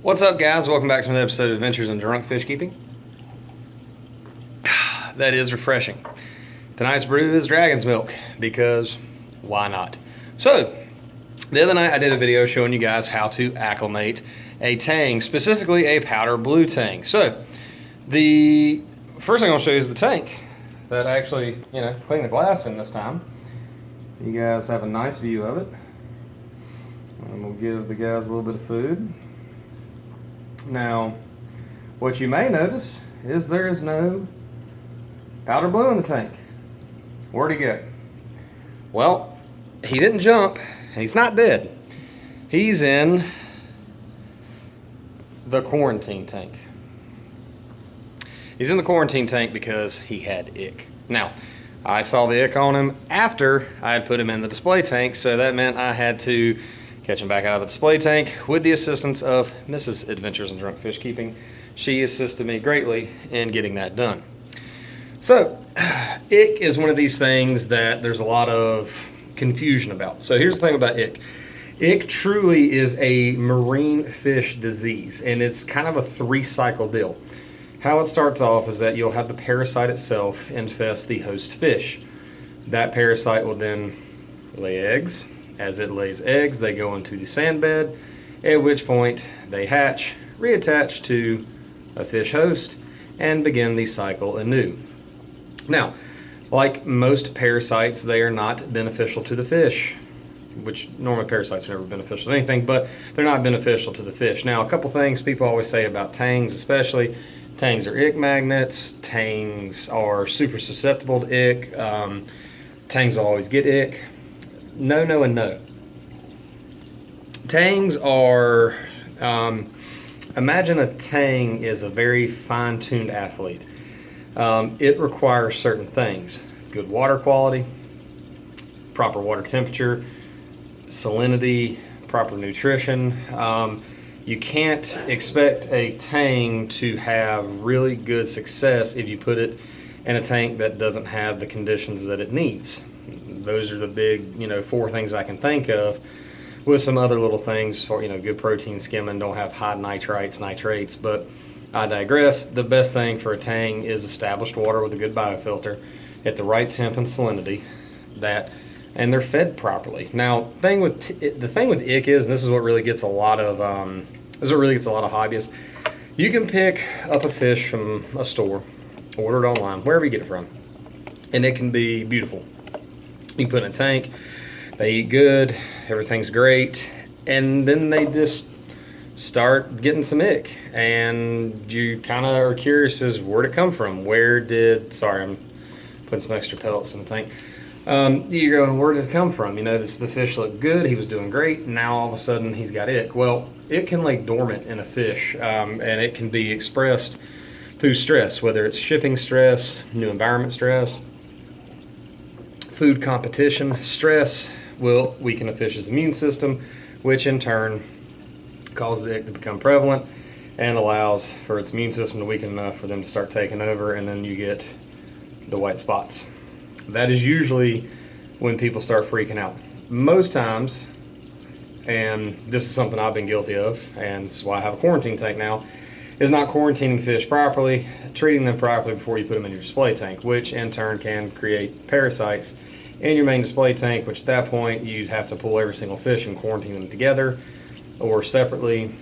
What's up, guys? Welcome back to another episode of Adventures in Drunk Fish Keeping. That is refreshing. Tonight's brew is dragon's milk because why not? So, the other night I did a video showing you guys how to acclimate a tang, specifically a powder blue tang. So, the first thing I'll show you is the tank that I actually, cleaned the glass in this time. You guys have a nice view of it. And we'll give the guys a little bit of food. Now, what you may notice is there is no powder blue in the tank. Where'd he go? Well, he didn't jump, and he's not dead. He's in the quarantine tank. He's in the quarantine tank because he had ick. Now, I saw the ick on him after I had put him in the display tank, so that meant I had to catch him back out of the display tank with the assistance of Mrs. Adventures in Drunk Fish Keeping. She assisted me greatly in getting that done. So, ick is one of these things that there's a lot of confusion about. So here's the thing about ick. Ick truly is a marine fish disease, and it's kind of a 3-cycle deal. How it starts off is that you'll have the parasite itself infest the host fish. That parasite will then lay eggs. As it lays eggs, they go into the sand bed, at which point they hatch, reattach to a fish host, and begin the cycle anew. Now, like most parasites, they are not beneficial to the fish, which normally parasites are never beneficial to anything, but they're not beneficial to the fish. Now, a couple things people always say about tangs, especially, tangs are ick magnets, tangs are super susceptible to ick, tangs will always get ick. No, no, and no. Tangs are, imagine a tang is a very fine-tuned athlete. It requires certain things. Good water quality, proper water temperature, salinity, proper nutrition. You can't expect a tang to have really good success if you put it in a tank that doesn't have the conditions that it needs. Those are the big, 4 things I can think of, with some other little things for, good protein skimming, don't have high nitrates, but I digress. The best thing for a tang is established water with a good biofilter at the right temp and salinity, and they're fed properly. Now, the thing with ick is, and this is what really gets a lot of, hobbyists, you can pick up a fish from a store, order it online, wherever you get it from, and it can be beautiful. You can put it in a tank, they eat good, everything's great, and then they just start getting some ick, and you kind of are curious as where'd it come from? Sorry, I'm putting some extra pellets in the tank. You're going, where did it come from? The fish looked good, he was doing great, now all of a sudden he's got ick. Well, it can lay dormant in a fish, and it can be expressed through stress, whether it's shipping stress, new environment stress, food competition. Stress will weaken a fish's immune system, which in turn causes the ick to become prevalent and allows for its immune system to weaken enough for them to start taking over, and then you get the white spots. That is usually when people start freaking out. Most times, and this is something I've been guilty of, and this is why I have a quarantine tank now, is not quarantining fish properly, treating them properly before you put them in your display tank, which in turn can create parasites in your main display tank, which at that point you'd have to pull every single fish and quarantine them together or separately.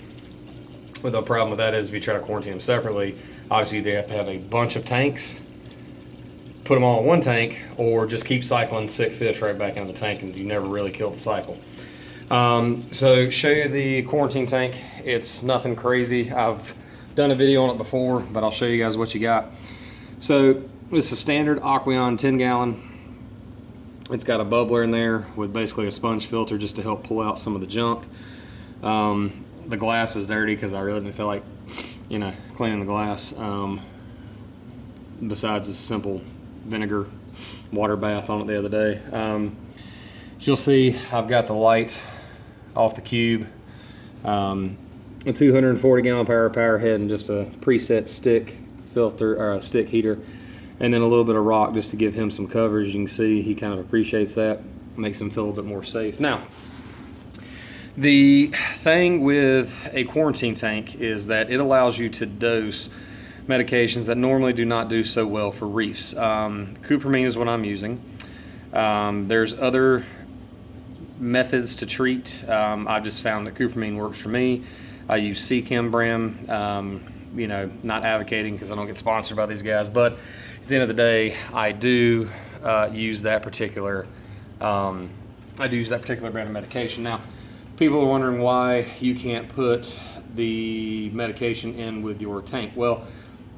But the problem with that is if you try to quarantine them separately, obviously they have to have a bunch of tanks, put them all in one tank, or just keep cycling sick fish right back into the tank and you never really kill the cycle. So show you the quarantine tank. It's nothing crazy. I've done a video on it before, but I'll show you guys what you got. So it's a standard Aquarium 10-gallon. It's got a bubbler in there with basically a sponge filter just to help pull out some of the junk. The glass is dirty because I really didn't feel like, cleaning the glass. Besides a simple vinegar water bath on it the other day. You'll see I've got the light off the cube, a 240-gallon power head, and just a preset stick filter or a stick heater, and then a little bit of rock just to give him some coverage. You can see he kind of appreciates that, makes him feel a bit more safe. Now, The thing with a quarantine tank is that it allows you to dose medications that normally do not do so well for reefs. Cupramine is what I'm using. There's other methods to treat. I've just found that cupramine works for me. I use C-Chem-Bram, not advocating because I don't get sponsored by these guys, but at the end of the day, I do use that particular brand of medication. Now, people are wondering why you can't put the medication in with your tank. Well,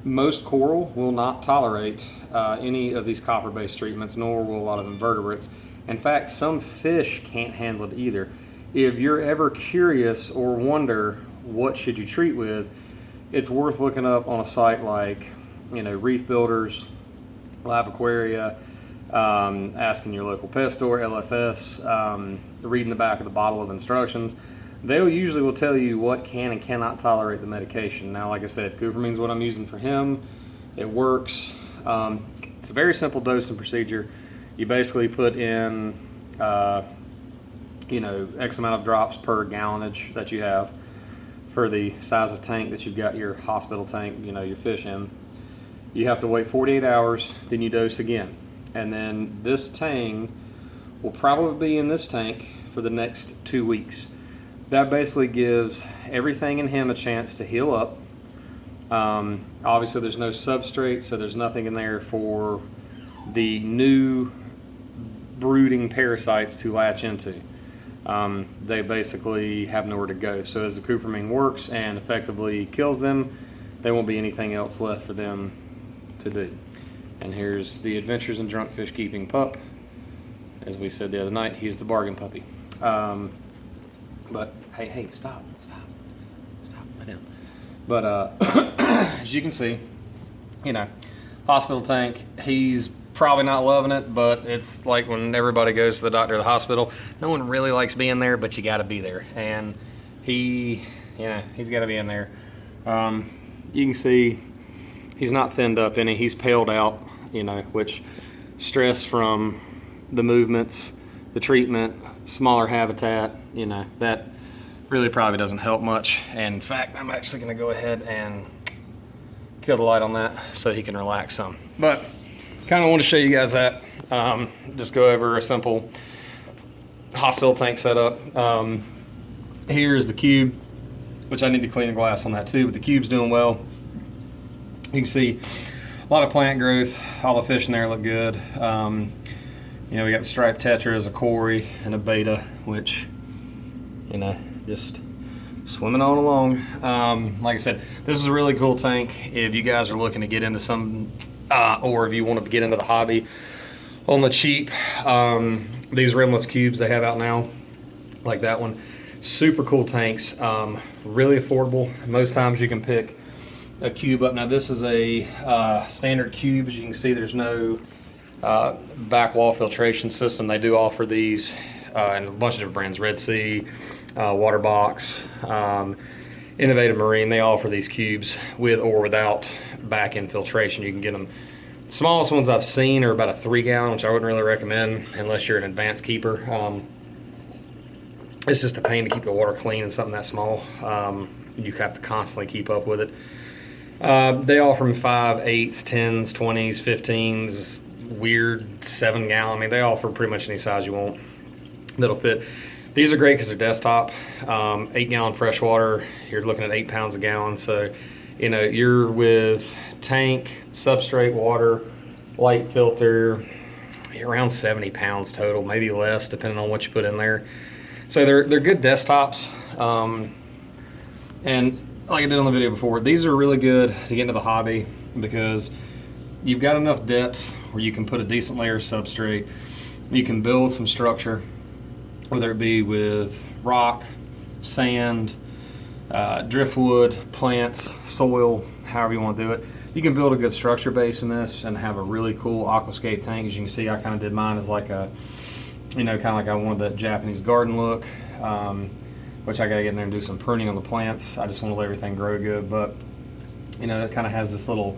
most coral will not tolerate any of these copper-based treatments, nor will a lot of invertebrates. In fact, some fish can't handle it either. If you're ever curious or wonder what should you treat with, it's worth looking up on a site like, Reef Builders, Live Aquaria, asking your local pet store, LFS, reading the back of the bottle of instructions. They usually will tell you what can and cannot tolerate the medication. Now, like I said, cupramine is what I'm using for him. It works. It's a very simple dosing procedure. You basically put in, X amount of drops per gallonage that you have for the size of tank that you've got your hospital tank, your fish in. You have to wait 48 hours, then you dose again. And then this tang will probably be in this tank for the next 2 weeks. That basically gives everything in him a chance to heal up. Obviously there's no substrate, so there's nothing in there for the new brooding parasites to latch into. They basically have nowhere to go. So as the cupramine works and effectively kills them, there won't be anything else left for them to do. And here's the Adventures in Drunk Fish Keeping pup. As we said the other night, he's the bargain puppy. But hey, stop, lay down. But as you can see, hospital tank, he's probably not loving it, but it's like when everybody goes to the doctor or the hospital, no one really likes being there, but you got to be there. And he's got to be in there. You can see he's not thinned up any. He's paled out, which stress from the movements, the treatment, smaller habitat, that really probably doesn't help much. And in fact, I'm actually going to go ahead and kill the light on that so he can relax some. But kind of want to show you guys that. Just go over a simple hospital tank setup. Here's the cube, which I need to clean the glass on that too, but the cube's doing well. You can see a lot of plant growth. All the fish in there look good. We got the striped tetras, a cory, and a beta, which, just swimming on along. Like I said, this is a really cool tank. If you guys are looking to get into some, or if you want to get into the hobby on the cheap, these rimless cubes they have out now, like that one, super cool tanks, really affordable. Most times you can pick a cube up. Now this is a standard cube. As you can see, there's no back wall filtration system. They do offer these in a bunch of different brands, Red Sea, Waterbox, Innovative Marine. They offer these cubes with or without back end filtration. You can get them. The smallest ones I've seen are about a 3 gallon, which I wouldn't really recommend unless you're an advanced keeper. It's just a pain to keep the water clean in something that small. You have to constantly keep up with it. They offer them 5, 8s, 10s, 20s, 15s, weird 7 gallon. I mean, they offer pretty much any size you want that'll fit. These are great because they're desktop. 8 gallon freshwater, you're looking at 8 pounds a gallon. So, you're with tank, substrate, water, light filter, you're around 70 pounds total, maybe less depending on what you put in there. So they're good desktops. And like I did on the video before, these are really good to get into the hobby because you've got enough depth where you can put a decent layer of substrate. You can build some structure, whether it be with rock, sand, driftwood, plants, soil, however you want to do it. You can build a good structure base in this and have a really cool aquascape tank. As you can see, I kind of did mine as like a, kind of like I wanted that Japanese garden look, which I got to get in there and do some pruning on the plants. I just want to let everything grow good, but that kind of has this little,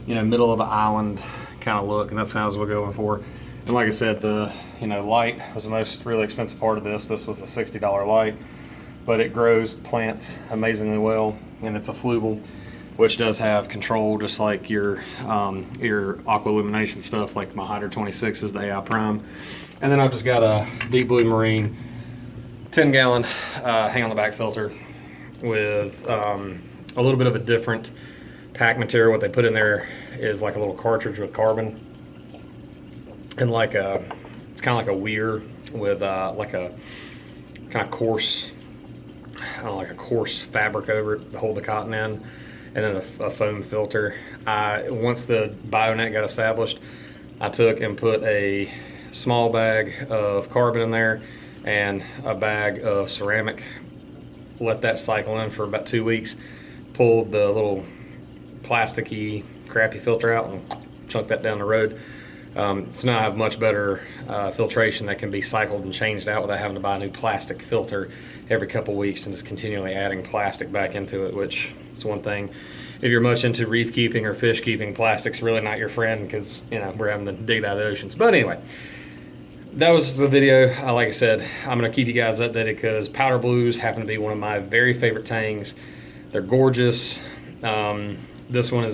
middle of the island kind of look, and that's kind of what we're going for. And like I said, the light was the most really expensive part of this. This was a $60 light. but it grows plants amazingly well, and it's a fluval, which does have control just like your aqua illumination stuff, like my Hydra 26 is the AI Prime. And then I've just got a Deep Blue Marine 10-gallon hang on the back filter with a little bit of a different pack material. What they put in there is like a little cartridge with carbon, and like it's kind of like a weir with like a kind of coarse, I don't know, like a coarse fabric over it to hold the cotton in, and then a foam filter. Once the BioNet got established, I took and put a small bag of carbon in there and a bag of ceramic, let that cycle in for about 2 weeks, pulled the little plasticky crappy filter out and chunked that down the road. So now I have much better filtration that can be cycled and changed out without having to buy a new plastic filter every couple weeks and just continually adding plastic back into it, which is one thing. If you're much into reef keeping or fish keeping, plastic's really not your friend, because we're having to dig it out of the oceans. But anyway, that was the video. Like I said, I'm going to keep you guys updated because powder blues happen to be one of my very favorite tangs. They're gorgeous. This one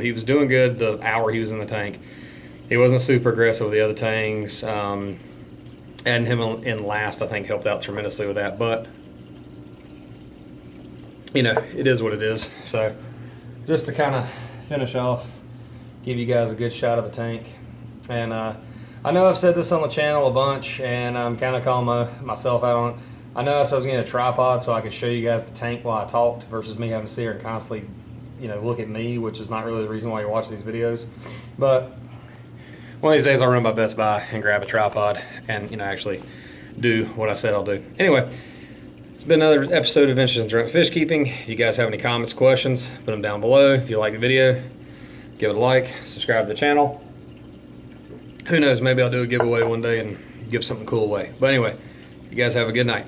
he was doing good the hour he was in the tank. He wasn't super aggressive with the other tangs. And him in last, I think, helped out tremendously with that. But, it is what it is. So, just to kind of finish off, give you guys a good shot of the tank. And I know I've said this on the channel a bunch, and I'm kind of calling myself out on it. I know I was getting a tripod so I could show you guys the tank while I talked versus me having to sit here and constantly, look at me, which is not really the reason why you're watching these videos. But one of these days I'll run by Best Buy and grab a tripod and, actually do what I said I'll do. Anyway, it's been another episode of Adventures in Drunk Fish Keeping. If you guys have any comments, questions, put them down below. If you like the video, give it a like, subscribe to the channel. Who knows, maybe I'll do a giveaway one day and give something cool away. But anyway, you guys have a good night.